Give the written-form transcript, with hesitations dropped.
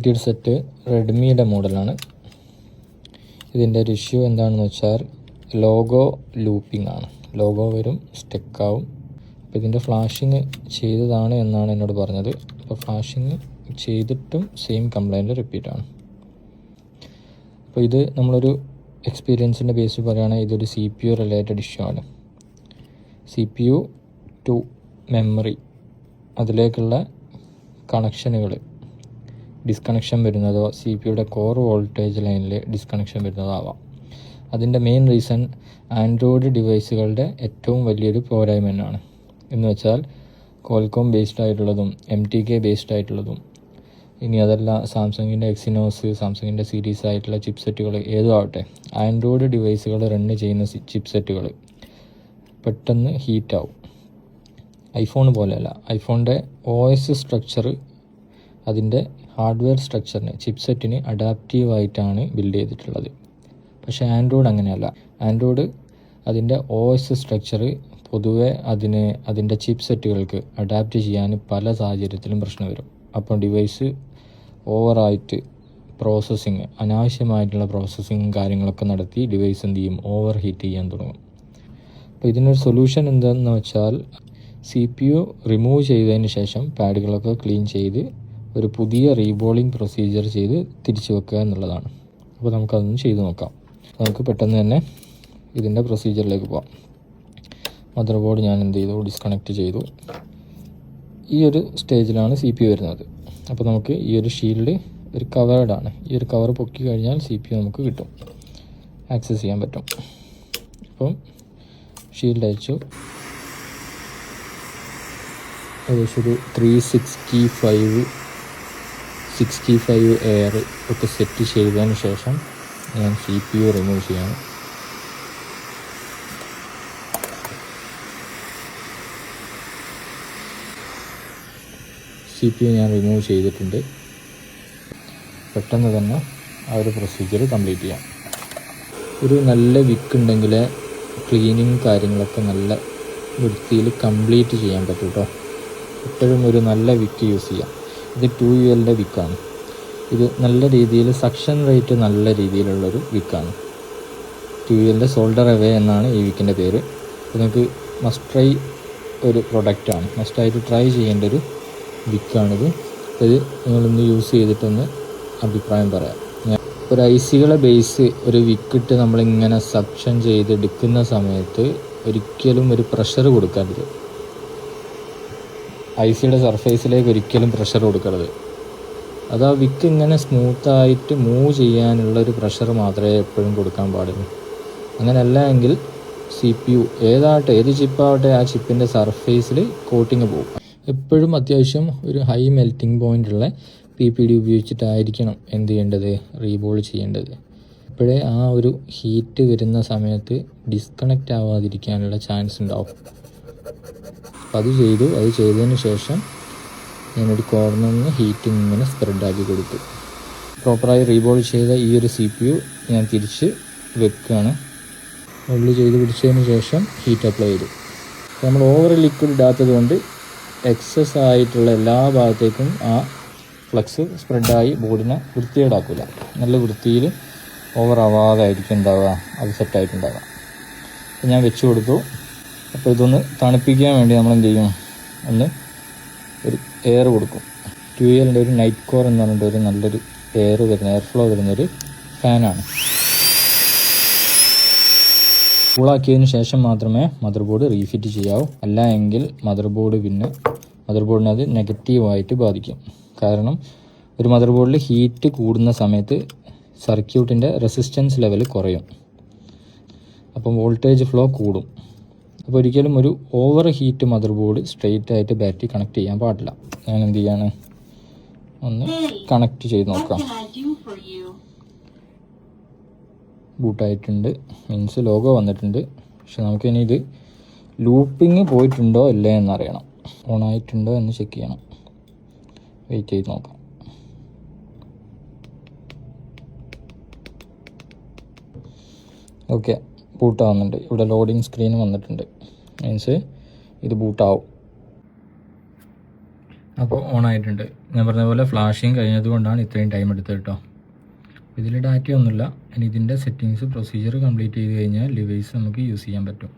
Connected set റെഡ്മിയുടെ മോഡലാണ്. ഇതിൻ്റെ ഒരു ഇഷ്യൂ എന്താണെന്ന് വെച്ചാൽ ലോഗോ ലൂപ്പിംഗ് ആണ്. ലോഗോ വരും, സ്റ്റെക്കാവും. അപ്പോൾ ഇതിൻ്റെ ഫ്ലാഷിങ് ചെയ്തതാണ് എന്നാണ് എന്നോട് പറഞ്ഞത്. അപ്പോൾ ഫ്ലാഷിങ് ചെയ്തിട്ടും സെയിം കംപ്ലൈൻറ്റ് റിപ്പീറ്റാണ്. അപ്പോൾ ഇത് നമ്മളൊരു എക്സ്പീരിയൻസിൻ്റെ ബേസിൽ പറയുകയാണെങ്കിൽ ഇതൊരു CPU റിലേറ്റഡ് ഇഷ്യൂ ആണ്. CPU ടു മെമ്മറി അതിലേക്കുള്ള കണക്ഷനുകൾ ഡിസ്കണക്ഷൻ വരുന്നതോ CPUയുടെ കോർ വോൾട്ടേജ് ലൈനിൽ ഡിസ്കണക്ഷൻ വരുന്നതോ ആവാം. അതിൻ്റെ മെയിൻ റീസൺ ആൻഡ്രോയിഡ് ഡിവൈസുകളുടെ ഏറ്റവും വലിയൊരു പോരായ്മ തന്നെയാണ്. എന്ന് വെച്ചാൽ കോൾകോം ബേസ്ഡ് ആയിട്ടുള്ളതും MTK ബേസ്ഡ് ആയിട്ടുള്ളതും, ഇനി അതല്ല സാംസങ്ങിൻ്റെ എക്സിനോസ്, സാംസങ്ങിൻ്റെ സീരീസ് ആയിട്ടുള്ള ചിപ്സെറ്റുകൾ ഏതും ആവട്ടെ, ആൻഡ്രോയിഡ് ഡിവൈസുകൾ റണ്ണ് ചെയ്യുന്ന ചിപ്സെറ്റുകൾ പെട്ടെന്ന് ഹീറ്റാവും. ഐഫോൺ പോലെയല്ല. ഐഫോണിൻ്റെ OS സ്ട്രക്ചർ അതിൻ്റെ ഹാർഡ്വെയർ സ്ട്രക്ചറിന്, ചിപ്സെറ്റിന് അഡാപ്റ്റീവായിട്ടാണ് ബിൽഡ് ചെയ്തിട്ടുള്ളത്. പക്ഷേ ആൻഡ്രോയിഡ് അങ്ങനെയല്ല. ആൻഡ്രോയിഡ് അതിൻ്റെ OS സ്ട്രക്ചർ പൊതുവെ അതിൻ്റെ ചിപ്സെറ്റുകൾക്ക് അഡാപ്റ്റ് ചെയ്യാൻ പല സാഹചര്യത്തിലും പ്രശ്നം വരും. അപ്പോൾ ഡിവൈസ് ഓവറായിട്ട് പ്രോസസ്സിങ്, അനാവശ്യമായിട്ടുള്ള പ്രോസസ്സിങ് കാര്യങ്ങളൊക്കെ നടത്തി ഡിവൈസ് എന്ത് ചെയ്യും, ഓവർ ഹീറ്റ് ചെയ്യാൻ തുടങ്ങും. അപ്പോൾ ഇതിനൊരു സൊല്യൂഷൻ എന്താണെന്ന് വെച്ചാൽ CPU റിമൂവ് ചെയ്തതിന് ശേഷം പാഡുകളൊക്കെ ക്ലീൻ ചെയ്ത് ഒരു പുതിയ റീബോളിംഗ് പ്രൊസീജിയർ ചെയ്ത് തിരിച്ചു വെക്കുക എന്നുള്ളതാണ്. അപ്പോൾ നമുക്കതൊന്ന് ചെയ്ത് നോക്കാം. നമുക്ക് പെട്ടെന്ന് തന്നെ ഇതിൻ്റെ പ്രൊസീജിയറിലേക്ക് പോകാം. മദർ ബോർഡ് ഞാൻ എന്ത് ചെയ്തു, ഡിസ്കണക്റ്റ് ചെയ്തു. ഈ ഒരു സ്റ്റേജിലാണ് CPU വരുന്നത്. അപ്പോൾ നമുക്ക് ഈ ഒരു ഷീൽഡ് ഒരു കവേർഡാണ്. ഈ ഒരു കവർ പൊക്കി കഴിഞ്ഞാൽ CPU നമുക്ക് കിട്ടും, ആക്സസ് ചെയ്യാൻ പറ്റും. അപ്പം ഷീൽഡ് അയച്ചു. ഏകദേശം ഒരു 365 എയർ ഒക്കെ സെറ്റ് ചെയ്തതിന് ശേഷം ഞാൻ CPU റിമൂവ് ചെയ്യാണ്. CPU ഞാൻ റിമൂവ് ചെയ്തിട്ടുണ്ട്. പെട്ടെന്ന് തന്നെ ആ ഒരു പ്രൊസീജിയർ കംപ്ലീറ്റ് ചെയ്യാം. ഒരു നല്ല വിക്ക് ഉണ്ടെങ്കിൽ ക്ലീനിങ് കാര്യങ്ങളൊക്കെ നല്ല വൃത്തിയിൽ കംപ്ലീറ്റ് ചെയ്യാൻ പറ്റും കേട്ടോ. എപ്പോഴും ഒരു നല്ല വിക്ക് യൂസ് ചെയ്യാം. ഇത് 2ULൻ്റെ വിക്കാണ്. ഇത് നല്ല രീതിയിൽ സക്ഷൻ റേറ്റ് നല്ല രീതിയിലുള്ളൊരു വിക്കാണ്. 2ULൻ്റെ സോൾഡർ അവേ എന്നാണ് ഈ വിക്കിൻ്റെ പേര്. നിങ്ങൾക്ക് മസ്റ്റ് ട്രൈ ഒരു പ്രൊഡക്റ്റാണ്, മസ്റ്റായിട്ട് ട്രൈ ചെയ്യേണ്ട ഒരു വിക്കാണിത്. ഇത് നിങ്ങളൊന്ന് യൂസ് ചെയ്തിട്ടൊന്ന് അഭിപ്രായം പറയാം. ഒരു ഐസികളെ ബേസ് ഒരു വിക്കിട്ട് നമ്മളിങ്ങനെ സക്ഷൻ ചെയ്തെടുക്കുന്ന സമയത്ത് ഒരിക്കലും ഒരു പ്രഷർ കൊടുക്കരുത്. ഐസിയുടെ സർഫേസിലേക്ക് ഒരിക്കലും പ്രഷർ കൊടുക്കരുത്. അത് ആ വിക്ക് ഇങ്ങനെ സ്മൂത്തായിട്ട് മൂവ് ചെയ്യാനുള്ള ഒരു പ്രഷർ മാത്രമേ എപ്പോഴും കൊടുക്കാൻ പാടുള്ളൂ. അങ്ങനെയല്ല എങ്കിൽ CPU ഏത് ചിപ്പാവട്ടെ ആ ചിപ്പിൻ്റെ സർഫേസിൽ കോട്ടിങ് പോകും. എപ്പോഴും അത്യാവശ്യം ഒരു ഹൈ മെൽറ്റിംഗ് പോയിൻ്റുള്ള PPD ഉപയോഗിച്ചിട്ടായിരിക്കണം എന്ത് ചെയ്യേണ്ടത്, റീബോൾ ചെയ്യേണ്ടത്. അപ്പോഴേ ആ ഒരു ഹീറ്റ് വരുന്ന സമയത്ത് ഡിസ്കണക്റ്റ് ആവാതിരിക്കാനുള്ള ചാൻസ് ഉണ്ടാവും. അപ്പോൾ അത് ചെയ്തതിന് ശേഷം ഞാനൊരു കോർണറിൽ നിന്ന് ഹീറ്റ് ഇങ്ങനെ സ്പ്രെഡാക്കി കൊടുത്തു. പ്രോപ്പറായി റീബോൾ ചെയ്ത ഈ ഒരു CPU ഞാൻ തിരിച്ച് വെക്കുകയാണ്. റോൾ ചെയ്ത് പിടിച്ചതിന് ശേഷം ഹീറ്റ് അപ്ലൈ ചെയ്തു. നമ്മൾ ഓവർ ലിക്വിഡ് ഇടാത്തത് കൊണ്ട് എക്സസ് ആയിട്ടുള്ള എല്ലാ ഭാഗത്തേക്കും ആ ഫ്ലക്സ് സ്പ്രെഡായി ബോർഡിനെ വൃത്തികേടാക്കില്ല. നല്ല വൃത്തിയിൽ ഓവർ ആവാതായിരിക്കും ഉണ്ടാവുക, അത് സെറ്റായിട്ടുണ്ടാവുക. അപ്പോൾ ഞാൻ വെച്ച് കൊടുത്തു. അപ്പോൾ ഇതൊന്ന് തണുപ്പിക്കാൻ വേണ്ടി നമ്മൾ എന്ത് ചെയ്യും, ഒന്ന് ഒരു എയർ കൊടുക്കും. 2ULൻ്റെ ഒരു നൈറ്റ് കോർ എന്ന് പറഞ്ഞിട്ട് ഒരു നല്ലൊരു എയർ ഫ്ലോ വരുന്നൊരു ഫാനാണ്. കൂളാക്കിയതിന് ശേഷം മാത്രമേ മദർ ബോർഡ് റീഫിറ്റ് ചെയ്യാവൂ. അല്ല എങ്കിൽ മദർ ബോർഡിനെ അത് നെഗറ്റീവായിട്ട് ബാധിക്കും. കാരണം ഒരു മദർ ബോർഡിൽ ഹീറ്റ് കൂടുന്ന സമയത്ത് സർക്യൂട്ടിൻ്റെ റെസിസ്റ്റൻസ് ലെവൽ കുറയും. അപ്പം വോൾട്ടേജ് ഫ്ലോ കൂടും. അപ്പോൾ ഒരിക്കലും ഒരു over heat mother board straight ആയിട്ട് ബാറ്ററി കണക്ട് ചെയ്യാൻ പാടില്ല. ഞാൻ എന്ത് ചെയ്യാണ്, ഒന്ന് കണക്ട് ചെയ്ത് നോക്കാം. ബൂട്ടായിട്ടുണ്ട്, മീൻസ് ലോഗോ വന്നിട്ടുണ്ട്. പക്ഷെ നമുക്കിനി ഇത് ലൂപ്പിങ് പോയിട്ടുണ്ടോ ഇല്ലേ എന്നറിയണം. ഓണായിട്ടുണ്ടോ എന്ന് ചെക്ക് ചെയ്യണം. വെയിറ്റ് ചെയ്ത് നോക്കാം. ഓക്കെ, ബൂട്ടാവുന്നുണ്ട്. ഇവിടെ ലോഡിങ് സ്ക്രീൻ വന്നിട്ടുണ്ട്. മീൻസ് ഇത് ബൂട്ടാവും. അപ്പോൾ ഓൺ ആയിട്ടുണ്ട്. ഞാൻ പറഞ്ഞ പോലെ ഫ്ലാഷിങ് കഴിഞ്ഞതുകൊണ്ടാണ് ഇത്രയും ടൈം എടുത്തത് കേട്ടോ. ഇതിൽ ഡാറ്റയൊന്നുമില്ല. ഇനി ഇതിൻ്റെ സെറ്റിങ്സ് പ്രൊസീജിയർ കംപ്ലീറ്റ് ചെയ്ത് കഴിഞ്ഞാൽ ഡിവൈസ് നമുക്ക് യൂസ് ചെയ്യാൻ പറ്റും.